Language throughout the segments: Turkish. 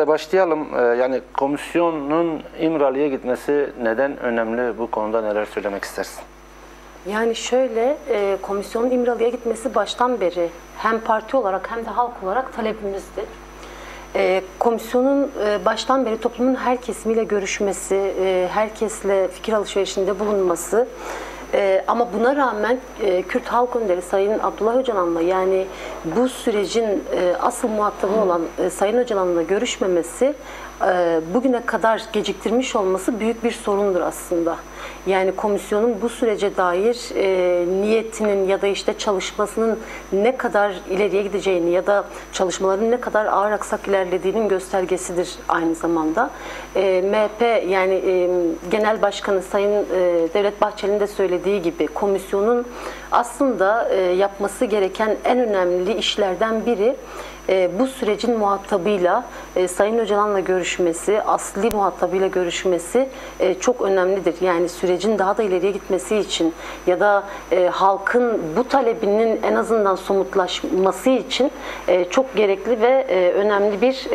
şöyle başlayalım. Yani komisyonun İmralı'ya gitmesi neden önemli? Bu konuda neler söylemek istersin? Yani şöyle, komisyonun İmralı'ya gitmesi baştan beri hem parti olarak hem de halk olarak talebimizdi. Komisyonun baştan beri toplumun her kesimiyle görüşmesi, herkesle fikir alışverişinde bulunması, ama buna rağmen Kürt Halk Önderi Sayın Abdullah Öcalan'la, yani bu sürecin asıl muhatabı olan Sayın Öcalan'la görüşmemesi, bugüne kadar geciktirmiş olması büyük bir sorundur aslında. Yani komisyonun bu sürece dair niyetinin ya da işte çalışmasının ne kadar ileriye gideceğini ya da çalışmaların ne kadar ağır aksak ilerlediğinin göstergesidir aynı zamanda. MHP yani Genel Başkanı Sayın Devlet Bahçeli'nin de söylediği gibi komisyonun aslında yapması gereken en önemli işlerden biri bu sürecin muhatabıyla Sayın Öcalan'la görüşmesi, asli muhatabıyla görüşmesi çok önemlidir. Yani sürecin daha da ileriye gitmesi için ya da halkın bu talebinin en azından somutlaşması için çok gerekli ve önemli bir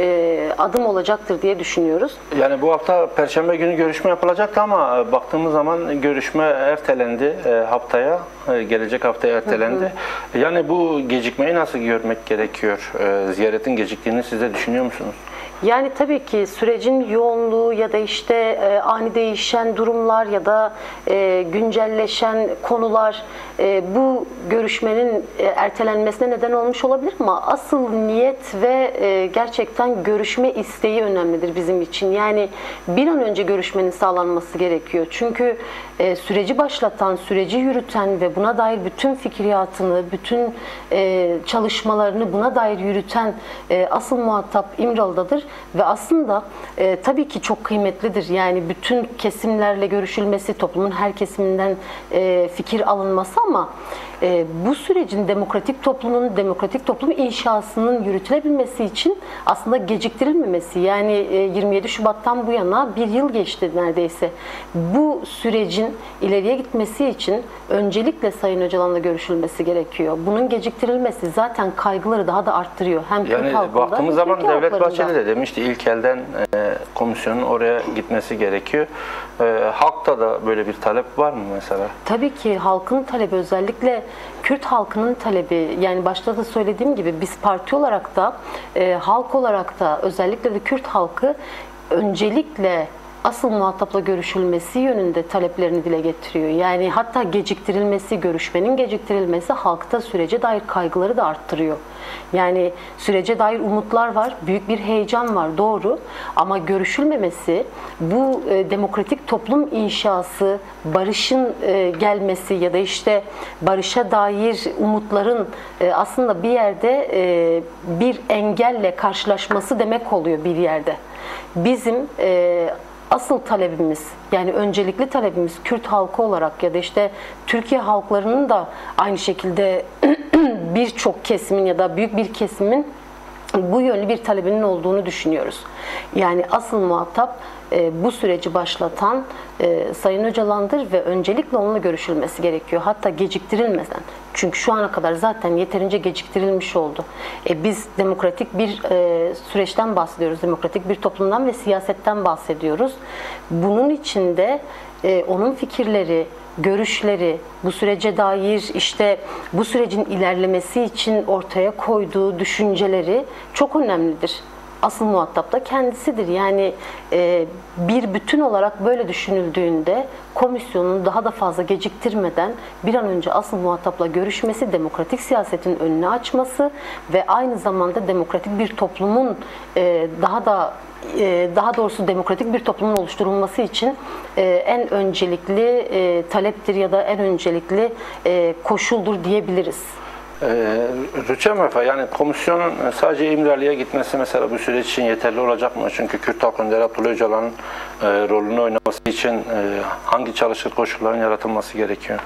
adım olacaktır diye düşünüyoruz. Yani bu hafta Perşembe günü görüşme yapılacaktı ama baktığımız zaman görüşme ertelendi haftaya, gelecek haftaya ertelendi. Yani bu gecikmeyi nasıl görmek gerekiyor? Ziyaretin geciktiğini siz de düşünüyor musunuz? Yani tabii ki sürecin yoğunluğu ya da işte ani değişen durumlar ya da güncelleşen konular bu görüşmenin ertelenmesine neden olmuş olabilir ama asıl niyet ve gerçekten görüşme isteği önemlidir bizim için. Yani bir an önce görüşmenin sağlanması gerekiyor. Çünkü süreci başlatan, süreci yürüten ve buna dair bütün fikriyatını, bütün çalışmalarını buna dair yürüten asıl muhatap İmralı'dadır. Ve aslında tabii ki çok kıymetlidir. Yani bütün kesimlerle görüşülmesi, toplumun her kesiminden fikir alınması ama bu sürecin demokratik toplum inşasının yürütülebilmesi için aslında geciktirilmemesi. Yani 27 Şubat'tan bu yana bir yıl geçti neredeyse. Bu sürecin ileriye gitmesi için öncelikle Sayın Öcalan'la görüşülmesi gerekiyor. Bunun geciktirilmesi zaten kaygıları daha da arttırıyor. Hem Türk halkında, baktığımız zaman Türkiye Devlet Bahçeli halklarında. de demişti ilk elden komisyonun oraya gitmesi gerekiyor. Halkta da böyle bir talep var mı mesela? Tabii ki halkın talebi, özellikle Kürt halkının talebi, yani başta da söylediğim gibi biz parti olarak da halk olarak da özellikle de Kürt halkı öncelikle asıl muhatapla görüşülmesi yönünde taleplerini dile getiriyor. Yani hatta görüşmenin geciktirilmesi halkta sürece dair kaygıları da arttırıyor. Yani sürece dair umutlar var, büyük bir heyecan var, doğru. Ama görüşülmemesi, bu demokratik toplum inşası, barışın gelmesi ya da işte barışa dair umutların aslında bir yerde bir engelle karşılaşması demek oluyor bir yerde. Bizim asıl talebimiz, yani öncelikli talebimiz Kürt halkı olarak ya da işte Türkiye halklarının da aynı şekilde birçok kesimin ya da büyük bir kesimin bu yönlü bir talebinin olduğunu düşünüyoruz. Yani asıl muhatap bu süreci başlatan Sayın Öcalan'dır ve öncelikle onunla görüşülmesi gerekiyor. Hatta geciktirilmeden. Çünkü şu ana kadar zaten yeterince geciktirilmiş oldu. Biz demokratik bir süreçten bahsediyoruz. Demokratik bir toplumdan ve siyasetten bahsediyoruz. Bunun içinde onun fikirleri, görüşleri, bu sürece dair işte bu sürecin ilerlemesi için ortaya koyduğu düşünceleri çok önemlidir. Asıl muhatap da kendisidir. Yani bir bütün olarak böyle düşünüldüğünde komisyonun daha da fazla geciktirmeden bir an önce asıl muhatapla görüşmesi, demokratik siyasetin önünü açması ve aynı zamanda demokratik bir toplumun daha doğrusu demokratik bir toplumun oluşturulması için en öncelikli taleptir ya da en öncelikli koşuldur diyebiliriz. Rüçhan Efe, yani komisyonun sadece İmralı'ya gitmesi mesela bu süreç için yeterli olacak mı? Çünkü Kürt Halk Önderi Abdullah Öcalan'ın rolünü oynaması için hangi çalışır koşulların yaratılması gerekiyor?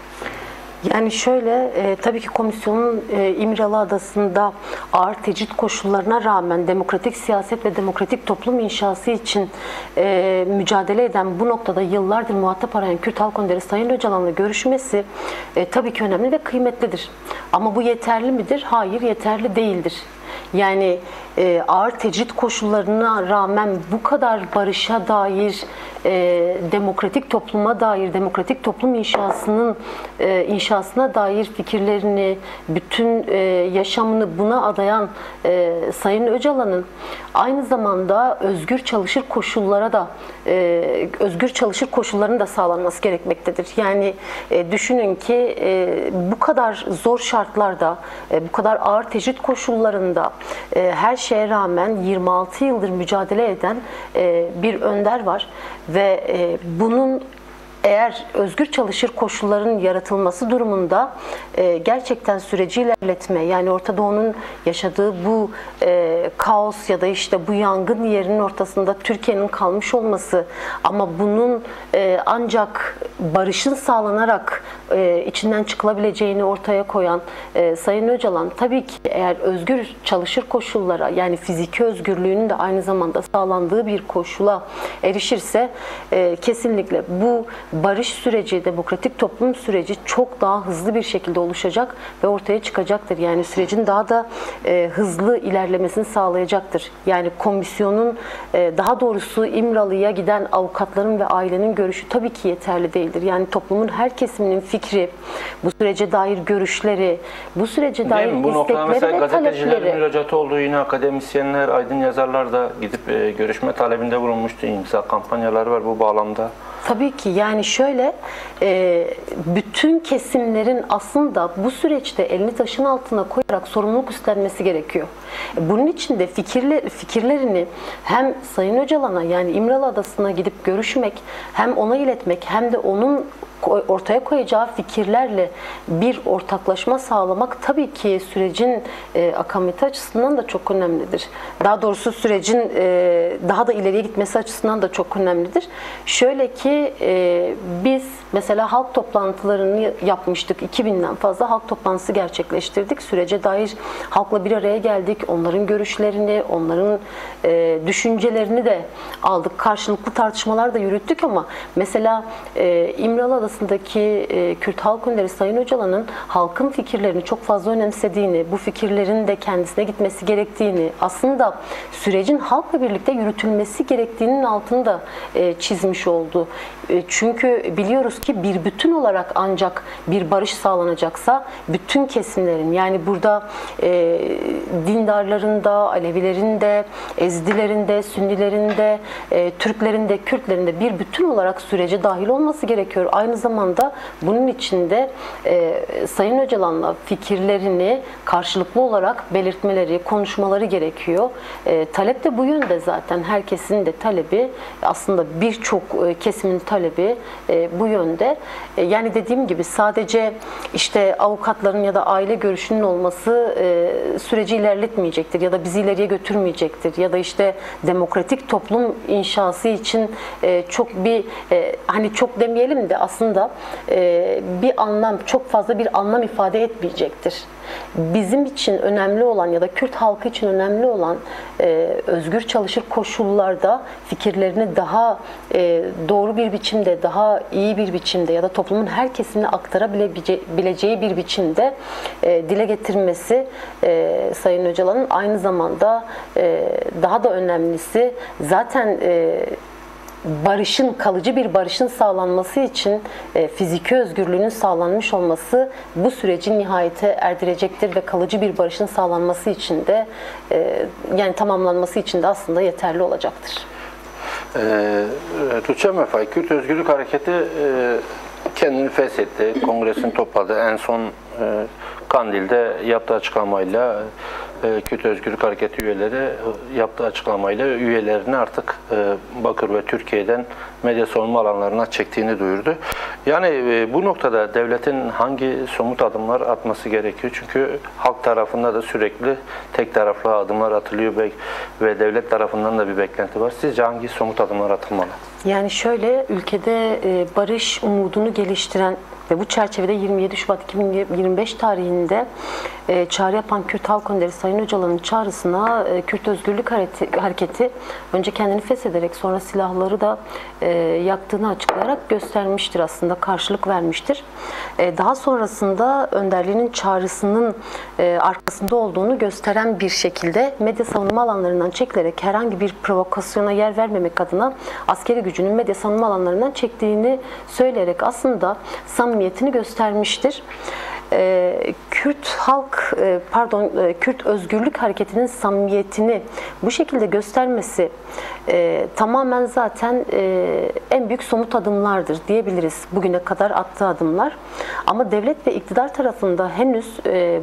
Yani şöyle, tabii ki komisyonun İmralı Adası'nda ağır tecrit koşullarına rağmen demokratik siyaset ve demokratik toplum inşası için mücadele eden, bu noktada yıllardır muhatap arayan Kürt Halk Önderi Sayın Öcalan'la görüşmesi tabii ki önemli ve kıymetlidir. Ama bu yeterli midir? Hayır, yeterli değildir. Yani ağır tecrit koşullarına rağmen bu kadar barışa dair, demokratik topluma dair, demokratik toplum inşasına dair fikirlerini, bütün yaşamını buna adayan Sayın Öcalan'ın aynı zamanda özgür çalışır koşullarının da sağlanması gerekmektedir. Yani düşünün ki bu kadar zor şartlarda, bu kadar ağır tecrit koşullarında her şeye rağmen 26 yıldır mücadele eden bir önder var ve bunun eğer özgür çalışır koşulların yaratılması durumunda gerçekten süreci ilerletme, yani Orta Doğu'nun yaşadığı bu kaos ya da işte bu yangın yerinin ortasında Türkiye'nin kalmış olması, ama bunun ancak barışın sağlanarak içinden çıkılabileceğini ortaya koyan Sayın Öcalan, tabii ki eğer özgür çalışır koşullara, yani fiziki özgürlüğünün de aynı zamanda sağlandığı bir koşula erişirse kesinlikle bu barış süreci, demokratik toplum süreci çok daha hızlı bir şekilde oluşacak ve ortaya çıkacaktır. Yani sürecin daha da hızlı ilerlemesini sağlayacaktır. Yani komisyonun, daha doğrusu İmralı'ya giden avukatların ve ailenin görüşü tabii ki yeterli değildir. Yani toplumun her kesiminin fikri, bu sürece dair görüşleri, bu sürece dair bu noktada mesela istekleri ve gazetecilerin talepleri. müracaatı olduğu, yine akademisyenler, aydın yazarlar da gidip görüşme talebinde bulunmuştu. İmza kampanyaları var bu bağlamda. Tabii ki, yani şöyle, bütün kesimlerin aslında bu süreçte elini taşın altına koyarak sorumluluk üstlenmesi gerekiyor. Bunun için de fikirlerini hem Sayın Öcalan'a, yani İmralı Adası'na gidip görüşmek, hem ona iletmek, hem de onun ortaya koyacağı fikirlerle bir ortaklaşma sağlamak tabii ki sürecin akameti açısından da çok önemlidir. Daha doğrusu sürecin daha da ileriye gitmesi açısından da çok önemlidir. Şöyle ki biz mesela halk toplantılarını yapmıştık. 2000'den fazla halk toplantısı gerçekleştirdik. Sürece dair halkla bir araya geldik. Onların görüşlerini, onların düşüncelerini de aldık. Karşılıklı tartışmalar da yürüttük, ama mesela İmralı Adası'ndaki Kürt Halk Önderi Sayın Öcalan'ın halkın fikirlerini çok fazla önemsediğini, bu fikirlerin de kendisine gitmesi gerektiğini, aslında sürecin halkla birlikte yürütülmesi gerektiğinin altını da çizmiş oldu. Çünkü biliyoruz ki bir bütün olarak ancak bir barış sağlanacaksa bütün kesimlerin, yani burada dindarların da, Alevilerin de, Ezidilerin de, Sünnilerin de, Türklerin de, Kürtlerin de bir bütün olarak sürece dahil olması gerekiyor. Aynı zamanda bunun içinde Sayın Öcalan'la fikirlerini karşılıklı olarak belirtmeleri, konuşmaları gerekiyor. Talep de bu yönde zaten. Herkesin de talebi, aslında birçok kesimin talebi bu yönde. Yani dediğim gibi sadece işte avukatların ya da aile görüşünün olması süreci ilerletmeyecektir ya da bizi ileriye götürmeyecektir ya da işte demokratik toplum inşası için hani çok demeyelim de aslında bir anlam, çok fazla bir anlam ifade etmeyecektir. Bizim için önemli olan ya da Kürt halkı için önemli olan özgür çalışır koşullarda fikirlerini daha doğru bir biçimde, daha iyi bir biçimde ya da toplumun her kesimine aktarabileceği bir biçimde dile getirmesi Sayın Öcalan'ın, aynı zamanda daha da önemlisi zaten barışın, kalıcı bir barışın sağlanması için fiziki özgürlüğünün sağlanmış olması bu sürecin nihayete erdirecektir ve kalıcı bir barışın sağlanması için de yani tamamlanması için de aslında yeterli olacaktır. Tuğçe Mefay, Kürt Özgürlük Hareketi kendini feshetti, kongresini topladı. En son Kandil'de yaptığı açıklamayla Kürt Özgürlük Hareketi üyeleri yaptığı açıklamayla üyelerini artık Bakır ve Türkiye'den medya savunma alanlarına çektiğini duyurdu. Yani bu noktada devletin hangi somut adımlar atması gerekiyor? Çünkü halk tarafında da sürekli tek taraflı adımlar atılıyor ve devlet tarafından da bir beklenti var. Sizce hangi somut adımlar atılmalı? Yani şöyle, ülkede barış umudunu geliştiren ve bu çerçevede 27 Şubat 2025 tarihinde çağrı yapan Kürt Halk Önderi Sayın Öcalan'ın çağrısına Kürt Özgürlük Hareketi önce kendini feshederek sonra silahları da yaktığını açıklayarak göstermiştir, aslında karşılık vermiştir. Daha sonrasında önderliğinin çağrısının arkasında olduğunu gösteren bir şekilde medya savunma alanlarından çekilerek herhangi bir provokasyona yer vermemek adına askeri gücünün medya savunma alanlarından çektiğini söyleyerek aslında samimiyetini göstermiştir. Kürt Özgürlük Hareketi'nin samimiyetini bu şekilde göstermesi tamamen zaten en büyük somut adımlardır diyebiliriz, bugüne kadar attığı adımlar. Ama devlet ve iktidar tarafında henüz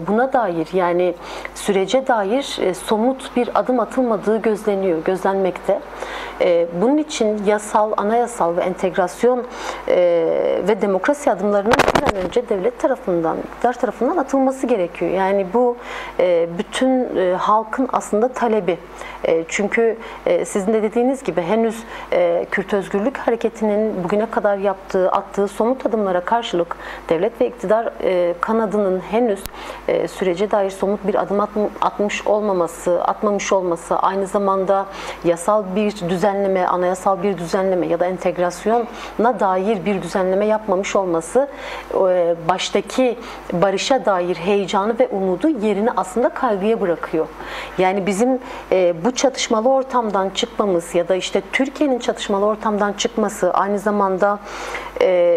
buna dair, yani sürece dair somut bir adım atılmadığı gözlenmekte. Bunun için yasal, anayasal ve entegrasyon ve demokrasi adımlarının bir an önce devlet tarafından, iktidar tarafından atılması gerekiyor. Yani bu bütün halkın aslında talebi. Çünkü sizin de dediğiniz gibi henüz Kürt Özgürlük Hareketi'nin bugüne kadar attığı somut adımlara karşılık devlet ve iktidar kanadının henüz sürece dair somut bir adım atmamış olması, aynı zamanda yasal bir düzenleme, anayasal bir düzenleme ya da entegrasyona dair bir düzenleme yapmamış olması baştaki barışa dair heyecanı ve umudu yerini aslında kaygıya bırakıyor. Yani bizim bu çatışmalı ortamdan çıkmamız ya da işte Türkiye'nin çatışmalı ortamdan çıkması aynı zamanda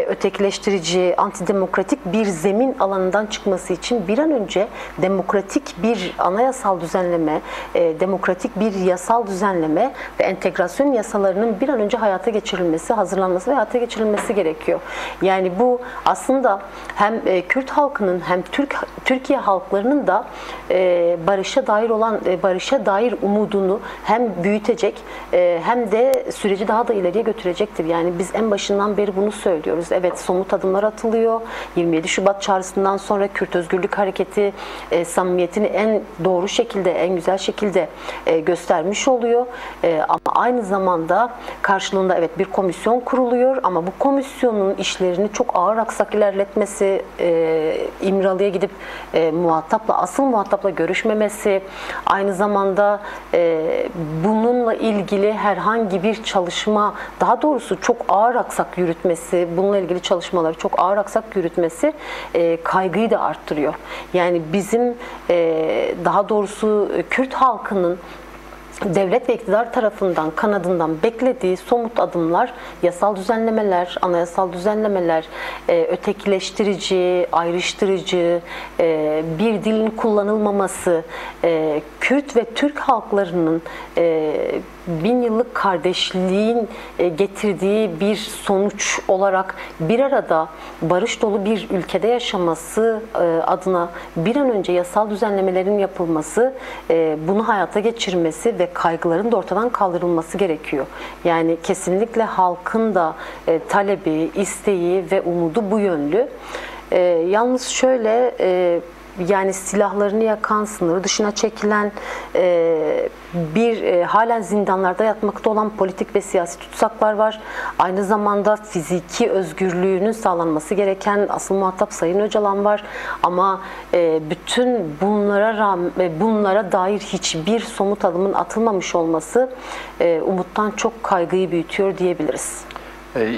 ötekileştirici, antidemokratik bir zemin alanından çıkması için bir an önce demokratik bir anayasal düzenleme, demokratik bir yasal düzenleme ve entegrasyon yasalarının bir an önce hayata geçirilmesi, hazırlanması ve hayata geçirilmesi gerekiyor. Yani bu aslında hem Kürt halkının hem Türkiye halklarının da barışa dair umudunu hem büyütecek hem de süreci daha da ileriye götürecektir. Yani biz en başından beri bunu söylüyoruz. Evet, somut adımlar atılıyor. 27 Şubat çağrısından sonra Kürt Özgürlük Hareketi samimiyetini en doğru şekilde, en güzel şekilde göstermiş oluyor. Ama aynı zamanda karşılığında evet bir komisyon kuruluyor ama bu komisyonun işlerini çok ağır aksak ilerletmesi, İmralı'ya gidip asıl muhatapla görüşmemesi, aynı zamanda bununla ilgili herhangi bir çalışma, daha doğrusu çok ağır aksak yürütmesi, bununla ilgili çalışmaları çok ağır aksak yürütmesi kaygıyı da arttırıyor. Yani bizim daha doğrusu Kürt halkının devlet ve iktidar tarafından, kanadından beklediği somut adımlar, yasal düzenlemeler, anayasal düzenlemeler, ötekileştirici, ayrıştırıcı, bir dilin kullanılmaması, Kürt ve Türk halklarının 1000 yıllık kardeşliğin getirdiği bir sonuç olarak bir arada barış dolu bir ülkede yaşaması adına bir an önce yasal düzenlemelerin yapılması, bunu hayata geçirmesi ve kaygıların da ortadan kaldırılması gerekiyor. Yani kesinlikle halkın da talebi, isteği ve umudu bu yönlü. Yalnız şöyle, yani silahlarını yakan, sınır dışına çekilen, halen zindanlarda yatmakta olan politik ve siyasi tutsaklar var. Aynı zamanda fiziki özgürlüğünün sağlanması gereken asıl muhatap Sayın Öcalan var. Ama bütün bunlara dair hiçbir somut adımın atılmamış olması umuttan çok kaygıyı büyütüyor diyebiliriz.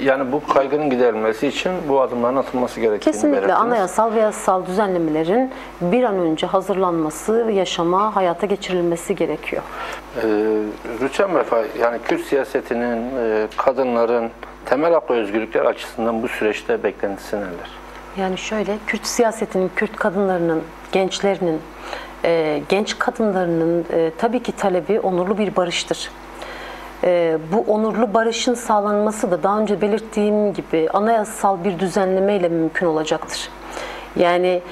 Yani bu kaygının giderilmesi için bu adımların atılması gerektiğini kesinlikle belirttiniz. Anayasal ve yasal düzenlemelerin bir an önce hazırlanması, yaşama, hayata geçirilmesi gerekiyor. Rüçhan Vefa, yani Kürt siyasetinin, kadınların temel hak ve özgürlükler açısından bu süreçte beklentisi neler? Yani şöyle, Kürt siyasetinin, Kürt kadınlarının, gençlerinin, genç kadınlarının tabii ki talebi onurlu bir barıştır. Bu onurlu barışın sağlanması da daha önce belirttiğim gibi anayasal bir düzenlemeyle mümkün olacaktır. Yani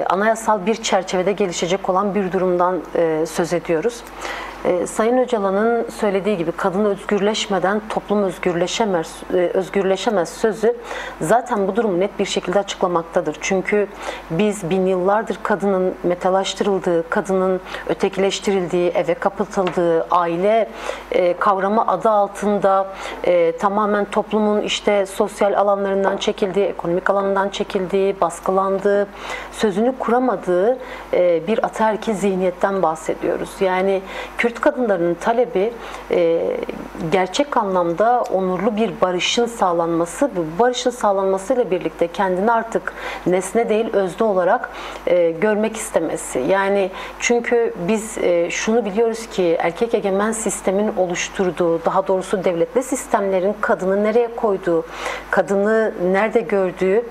anayasal bir çerçevede gelişecek olan bir durumdan söz ediyoruz. Sayın Öcalan'ın söylediği gibi kadın özgürleşmeden toplum özgürleşemez sözü zaten bu durumu net bir şekilde açıklamaktadır. Çünkü biz bin yıllardır kadının metalaştırıldığı, kadının ötekileştirildiği, eve kapatıldığı, aile kavramı adı altında tamamen toplumun işte sosyal alanlarından çekildiği, ekonomik alanından çekildiği, baskılandığı, sözünü kuramadığı bir ataerkil zihniyetten bahsediyoruz. Yani Kürt kadınlarının talebi gerçek anlamda onurlu bir barışın sağlanması, bu barışın sağlanmasıyla birlikte kendini artık nesne değil özne olarak görmek istemesi. Yani çünkü biz şunu biliyoruz ki erkek egemen sistemin oluşturduğu, daha doğrusu devletli sistemlerin kadını nereye koyduğu, kadını nerede gördüğü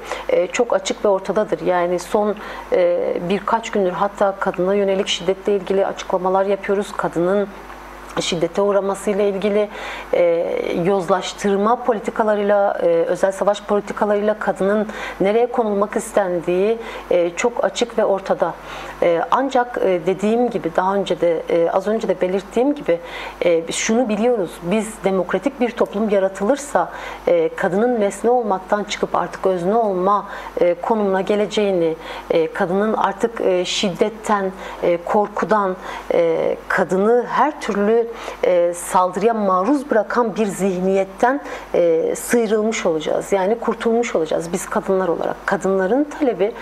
çok açık ve ortadadır. Yani son birkaç gündür hatta kadına yönelik şiddetle ilgili açıklamalar yapıyoruz. Kadının şiddete uğramasıyla ilgili yozlaştırma politikalarıyla, özel savaş politikalarıyla kadının nereye konulmak istendiği çok açık ve ortada. Ancak dediğim gibi daha önce de az önce de belirttiğim gibi şunu biliyoruz. Biz demokratik bir toplum yaratılırsa kadının nesne olmaktan çıkıp artık özne olma konumuna geleceğini, kadının artık şiddetten, korkudan, kadını her türlü saldırıya maruz bırakan bir zihniyetten sıyrılmış olacağız. Yani kurtulmuş olacağız biz kadınlar olarak. Kadınların talebi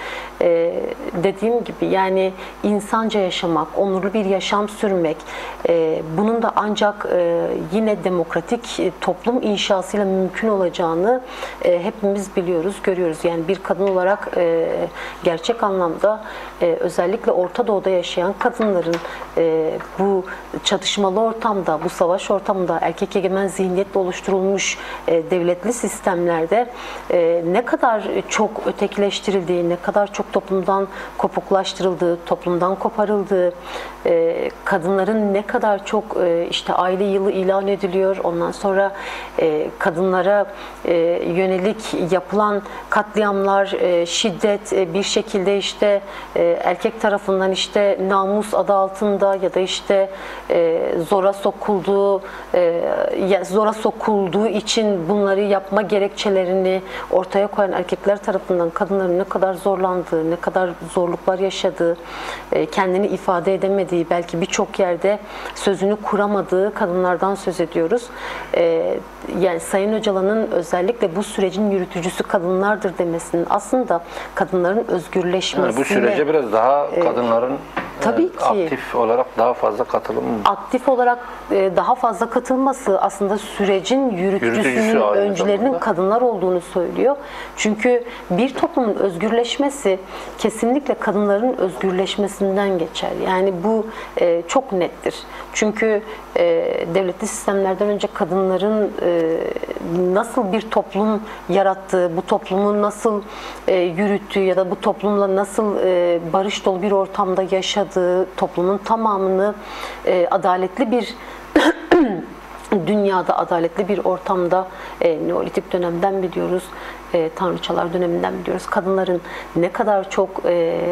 dediğim gibi yani insanca yaşamak, onurlu bir yaşam sürmek, bunun da ancak yine demokratik toplum inşasıyla mümkün olacağını hepimiz biliyoruz, görüyoruz. Yani bir kadın olarak gerçek anlamda özellikle Orta Doğu'da yaşayan kadınların bu çatışmalı ortamda, bu savaş ortamında erkek egemen zihniyetle oluşturulmuş devletli sistemlerde ne kadar çok ötekileştirildiği, ne kadar çok toplumdan kopuklaştırıldığı, toplumdan koparıldığı, kadınların ne kadar çok işte aile yılı ilan ediliyor. Ondan sonra kadınlara yönelik yapılan katliamlar, şiddet bir şekilde işte erkek tarafından işte namus adı altında ya da işte zora sokulduğu için bunları yapma gerekçelerini ortaya koyan erkekler tarafından kadınların ne kadar zorlandığı, ne kadar zorluklar yaşadığı, kendini ifade edemediği, belki birçok yerde sözünü kuramadığı kadınlardan söz ediyoruz. Yani Sayın Öcalan'ın özellikle bu sürecin yürütücüsü kadınlardır demesinin aslında kadınların özgürleşmesine... Yani bu sürece biraz daha kadınların tabii ki aktif olarak daha fazla katılım mı? Aktif olarak daha fazla katılması aslında sürecin yürütücüsünün öncülerinin kadınlar olduğunu söylüyor. Çünkü bir toplumun özgürleşmesi kesinlikle kadınların özgürleşmesinden geçer. Yani bu çok nettir. Çünkü devletli sistemlerden önce kadınların nasıl bir toplum yarattığı, bu toplumu nasıl yürüttüğü ya da bu toplumla nasıl barış dolu bir ortamda yaşadığı, toplumun tamamını adaletli bir dünyada, adaletli bir ortamda Neolitik dönemden biliyoruz, Tanrıçalar döneminden biliyoruz. Kadınların ne kadar çok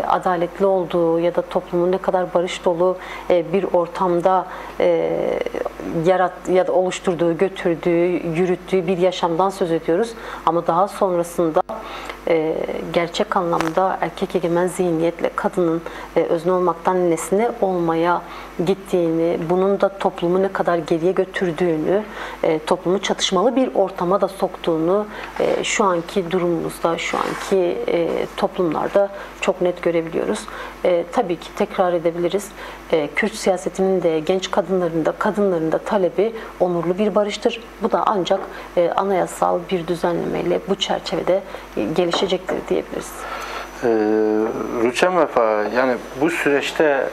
adaletli olduğu ya da toplumun ne kadar barış dolu bir ortamda ya da oluşturduğu, götürdüğü, yürüttüğü bir yaşamdan söz ediyoruz. Ama daha sonrasında gerçek anlamda erkek egemen zihniyetle kadının özne olmaktan nesne olmaya gittiğini, bunun da toplumu ne kadar geriye götürdüğünü, toplumu çatışmalı bir ortama da soktuğunu şu anki durumumuzda, şu anki toplumlarda çok net görebiliyoruz. Tabii ki tekrar edebiliriz. Kürt siyasetinin de genç kadınların da talebi onurlu bir barıştır. Bu da ancak anayasal bir düzenlemeyle bu çerçevede gelişecektir diyebiliriz. Rüçhan Vefa, yani bu süreçte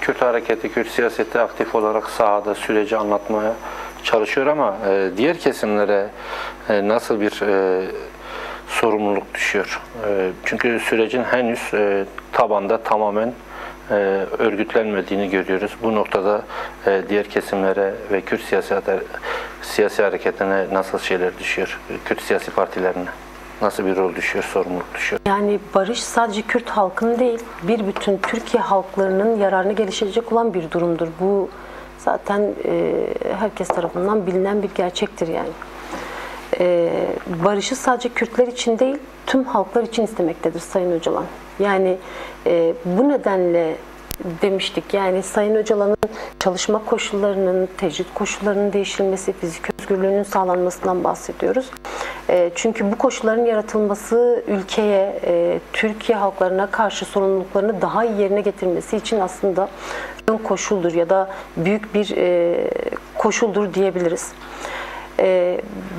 Kürt hareketi, Kürt siyaseti aktif olarak sahada süreci anlatmaya çalışıyor ama diğer kesimlere nasıl bir sorumluluk düşüyor? Çünkü sürecin henüz tabanda tamamen örgütlenmediğini görüyoruz. Bu noktada diğer kesimlere ve Kürt siyasi hareketine nasıl şeyler düşüyor? Kürt siyasi partilerine nasıl bir rol düşüyor, sorumluluk düşüyor? Yani barış sadece Kürt halkının değil, bir bütün Türkiye halklarının yararına gelişecek olan bir durumdur. Bu zaten herkes tarafından bilinen bir gerçektir yani. Barışı sadece Kürtler için değil, tüm halklar için istemektedir Sayın Öcalan. Yani bu nedenle demiştik, yani Sayın Öcalan'ın çalışma koşullarının, tecrit koşullarının değiştirilmesi, fizik özgürlüğünün sağlanmasından bahsediyoruz. Çünkü bu koşulların yaratılması ülkeye, Türkiye halklarına karşı sorumluluklarını daha iyi yerine getirmesi için aslında ön koşuldur ya da büyük bir koşuldur diyebiliriz.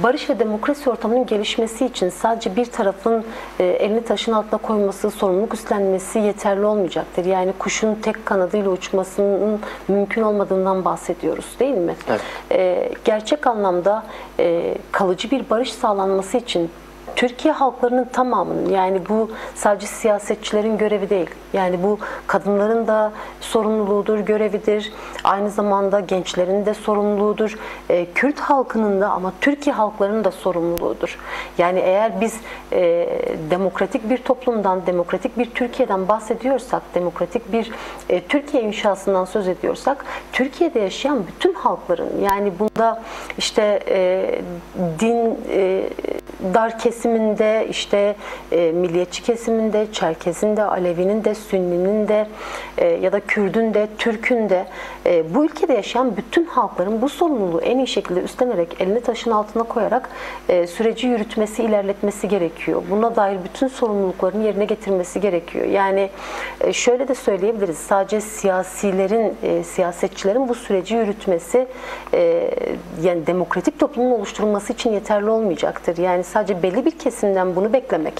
Barış ve demokrasi ortamının gelişmesi için sadece bir tarafın elini taşın altına koyması, sorumluluk üstlenmesi yeterli olmayacaktır. Yani kuşun tek kanadıyla uçmasının mümkün olmadığından bahsediyoruz, değil mi? Evet. Gerçek anlamda kalıcı bir barış sağlanması için Türkiye halklarının tamamının, yani bu sadece siyasetçilerin görevi değil, yani bu kadınların da sorumluluğudur, görevidir, aynı zamanda gençlerin de sorumluluğudur, Kürt halkının da ama Türkiye halklarının da sorumluluğudur. Yani eğer biz demokratik bir toplumdan, demokratik bir Türkiye'den bahsediyorsak, demokratik bir Türkiye inşasından söz ediyorsak, Türkiye'de yaşayan bütün halkların, yani bunda işte din, dar kesiminde, işte milliyetçi kesiminde, Çerkez'in de, Alevi'nin de, Sünni'nin de ya da Kürd'ün de, Türk'ün de bu ülkede yaşayan bütün halkların bu sorumluluğu en iyi şekilde üstlenerek, elini taşın altına koyarak süreci yürütmesi, ilerletmesi gerekiyor. Buna dair bütün sorumluluklarını yerine getirmesi gerekiyor. Yani şöyle de söyleyebiliriz, sadece siyasilerin, siyasetçilerin bu süreci yürütmesi yani demokratik toplumun oluşturulması için yeterli olmayacaktır. Yani sadece belli bir kesimden bunu beklemek,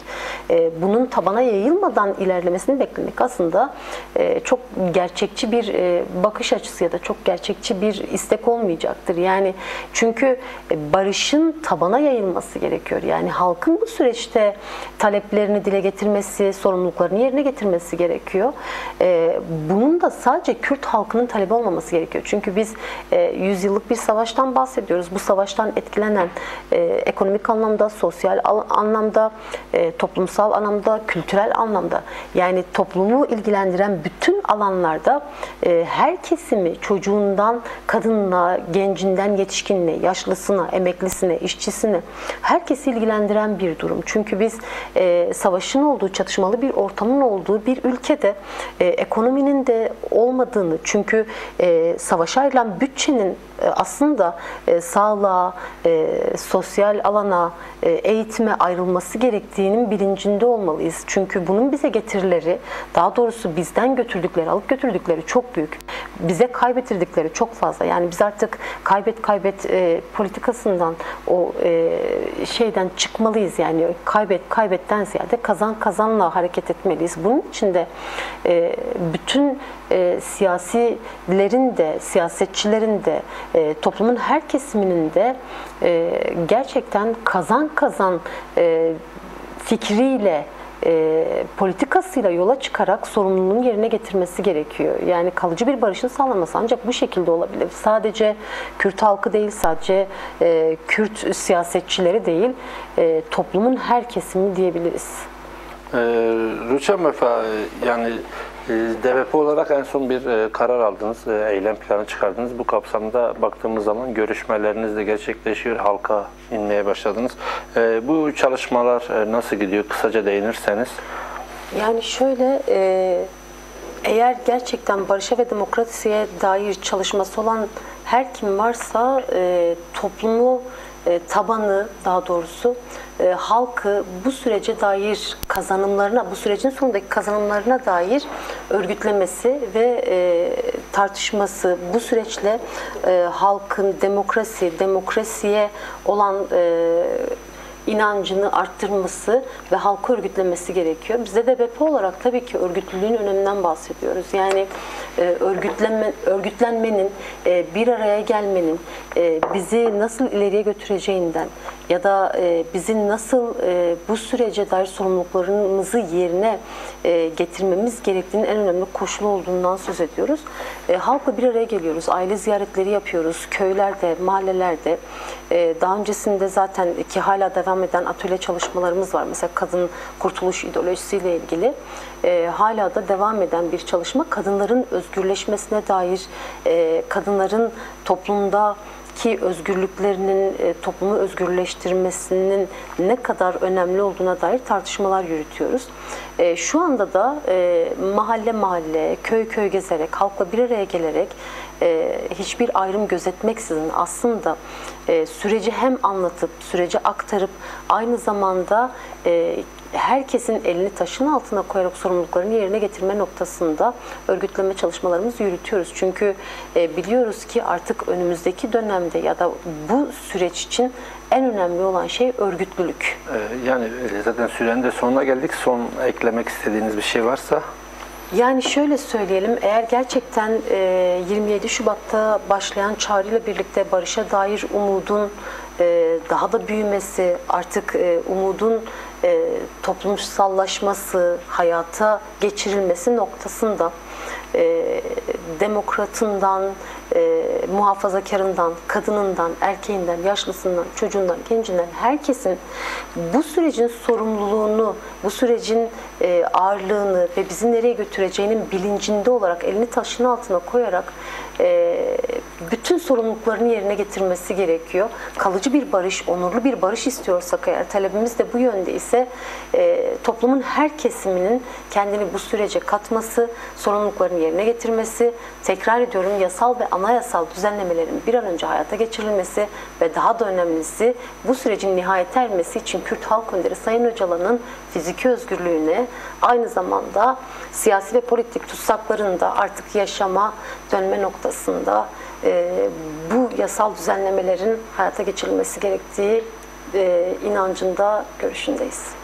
bunun tabana yayılmadan ilerlemesini beklemek aslında çok gerçekçi bir bakış açısı ya da çok gerçekçi bir istek olmayacaktır. Yani çünkü barışın tabana yayılması gerekiyor. Yani halkın bu süreçte taleplerini dile getirmesi, sorumluluklarını yerine getirmesi gerekiyor. Bunun da sadece Kürt halkının talebi olmaması gerekiyor. Çünkü biz 100 yıllık bir savaştan bahsediyoruz. Bu savaştan etkilenen ekonomik anlamda, sosyal anlamda, toplumsal anlamda, kültürel anlamda, yani toplumu ilgilendiren bütün alanlarda her kesimi, çocuğundan kadınına, gencinden yetişkinine, yaşlısına, emeklisine, işçisine, herkesi ilgilendiren bir durum. Çünkü biz savaşın olduğu, çatışmalı bir ortamın olduğu bir ülkede ekonominin de olmadığını, çünkü savaşa ayrılan bütçenin aslında sağlığa, sosyal alana, eğitime ayrılması gerektiğinin bilincinde olmalıyız. Çünkü bunun bize getirileri, daha doğrusu bizden götürdükleri, alıp götürdükleri çok büyük. Bize kaybettirdikleri çok fazla. Yani biz artık kaybet politikasından, o şeyden çıkmalıyız. Yani kaybetten ziyade kazanla hareket etmeliyiz. Bunun için de bütün siyasilerin de, siyasetçilerin de, toplumun her kesiminin de gerçekten kazan fikriyle, politikasıyla yola çıkarak sorumluluğunu yerine getirmesi gerekiyor. Yani kalıcı bir barışın sağlanması ancak bu şekilde olabilir. Sadece Kürt halkı değil, sadece Kürt siyasetçileri değil, toplumun her kesimi diyebiliriz. Rüçhan Vefa, yani DVP olarak en son bir karar aldınız, eylem planı çıkardınız. Bu kapsamda baktığımız zaman görüşmeleriniz de gerçekleşiyor, halka inmeye başladınız. Bu çalışmalar nasıl gidiyor? Kısaca değinirseniz. Yani şöyle, eğer gerçekten barışa ve demokrasiye dair çalışması olan her kim varsa toplumu, tabanı daha doğrusu, halkı bu sürece dair kazanımlarına, bu sürecin sonundaki kazanımlarına dair örgütlemesi ve tartışması, bu süreçle halkın demokrasiye olan inancını arttırması ve halkı örgütlemesi gerekiyor. Bize de DVP olarak tabii ki örgütlülüğün öneminden bahsediyoruz. Yani örgütlenmenin, bir araya gelmenin bizi nasıl ileriye götüreceğinden, ya da bizim nasıl bu sürece dair sorumluluklarımızı yerine getirmemiz gerektiğinin en önemli koşulu olduğundan söz ediyoruz. Halkla bir araya geliyoruz, aile ziyaretleri yapıyoruz, köylerde, mahallelerde. Daha öncesinde zaten ki hala devam eden atölye çalışmalarımız var. Mesela kadın kurtuluş ideolojisiyle ilgili hala da devam eden bir çalışma. Kadınların özgürleşmesine dair, kadınların toplumdaki özgürlüklerinin, toplumu özgürleştirmesinin ne kadar önemli olduğuna dair tartışmalar yürütüyoruz. Şu anda da mahalle mahalle, köy köy gezerek, halkla bir araya gelerek hiçbir ayrım gözetmeksizin aslında süreci hem anlatıp, süreci aktarıp aynı zamanda herkesin elini taşın altına koyarak sorumluluklarını yerine getirme noktasında örgütleme çalışmalarımızı yürütüyoruz. Çünkü biliyoruz ki artık önümüzdeki dönemde ya da bu süreç için en önemli olan şey örgütlülük. Yani zaten sürenin de sonuna geldik. Son eklemek istediğiniz bir şey varsa? Yani şöyle söyleyelim, eğer gerçekten 27 Şubat'ta başlayan çağrıyla birlikte barışa dair umudun daha da büyümesi, artık umudun toplumsallaşması, hayata geçirilmesi noktasında demokratından, muhafazakarından, kadınından, erkeğinden, yaşlısından, çocuğundan, gencinden herkesin bu sürecin sorumluluğunu, bu sürecin ağırlığını ve bizi nereye götüreceğinin bilincinde olarak elini taşın altına koyarak bütün sorumluluklarını yerine getirmesi gerekiyor. Kalıcı bir barış, onurlu bir barış istiyorsak eğer, talebimiz de bu yönde ise toplumun her kesiminin kendini bu sürece katması, sorumluluklarını yerine getirmesi, tekrar ediyorum yasal ve anayasal düzenlemelerin bir an önce hayata geçirilmesi ve daha da önemlisi bu sürecin nihayete ermesi için Kürt Halk Önderi Sayın Öcalan'ın fiziki özgürlüğüne, aynı zamanda siyasi ve politik tutsakların da artık yaşama dönme noktasında bu yasal düzenlemelerin hayata geçirilmesi gerektiği inancında, görüşündeyiz.